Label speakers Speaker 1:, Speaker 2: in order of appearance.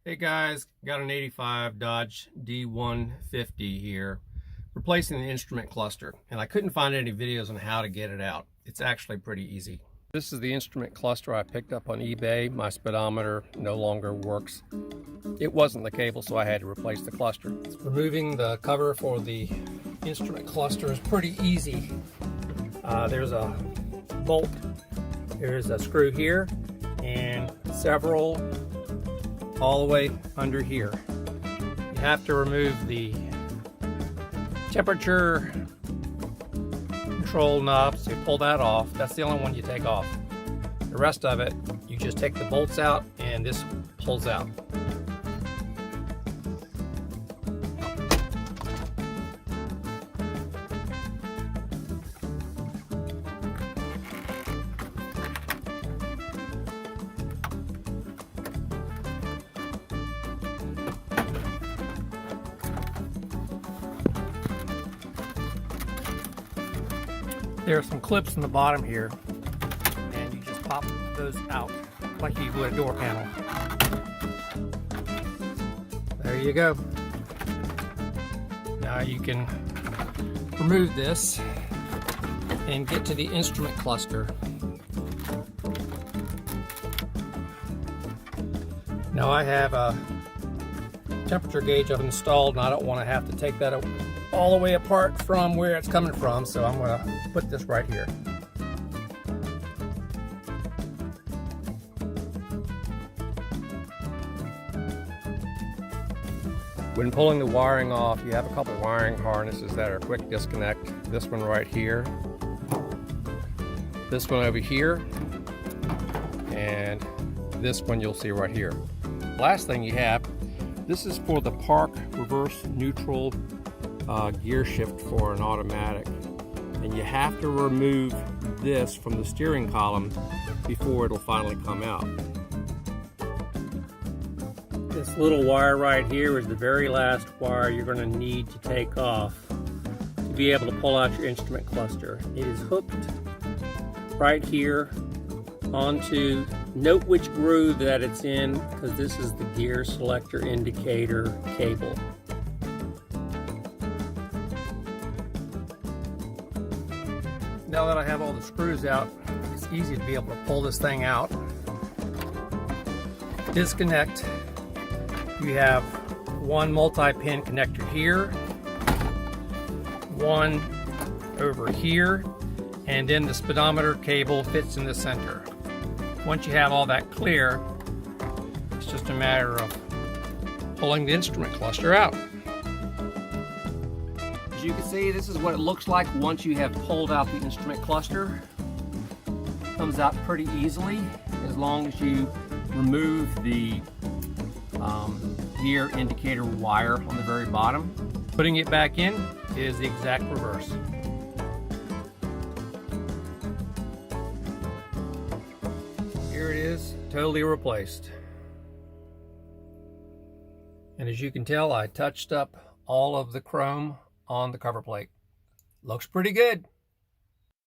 Speaker 1: Hey guys, got an 85 Dodge D150 here, replacing the instrument cluster, and I couldn't find any videos on how to get it out. It's actually pretty easy. This is the instrument cluster I picked up on eBay. My speedometer no longer works. It wasn't the cable, so I had to replace the cluster. Removing the cover for the instrument cluster is pretty easy. There's a bolt, there's a screw here, and several all the way under here. You have to remove the temperature control knob, so you pull that off. That's the only one you take off. The rest of it, you just take the bolts out and this pulls out. There are some clips in the bottom here, and you just pop those out like you would a door panel. There you go. Now you can remove this and get to the instrument cluster. Now I have a temperature gauge I've installed, and I don't want to have to take that all the way apart from where it's coming from, so I'm going to put this right here. When pulling the wiring off, you have a couple wiring harnesses that are quick disconnect. This one right here, this one over here, and this one you'll see right here. Last thing you have, this is for the park reverse neutral gear shift for an automatic, and you have to remove this from the steering column before it'll finally come out. This little wire right here is the very last wire you're going to need to take off to be able to pull out your instrument cluster. It is hooked right here onto, note which groove that it's in, because this is the gear selector indicator cable. Now that I have all the screws out, it's easy to be able to pull this thing out. Disconnect. You have one multi-pin connector here, one over here, and then the speedometer cable fits in the center. Once you have all that clear, it's just a matter of pulling the instrument cluster out. As you can see, this is what it looks like once you have pulled out the instrument cluster. It comes out pretty easily as long as you remove the gear indicator wire on the very bottom. Putting it back in is the exact reverse. Here it is, totally replaced. And as you can tell, I touched up all of the chrome on the cover plate. Looks pretty good.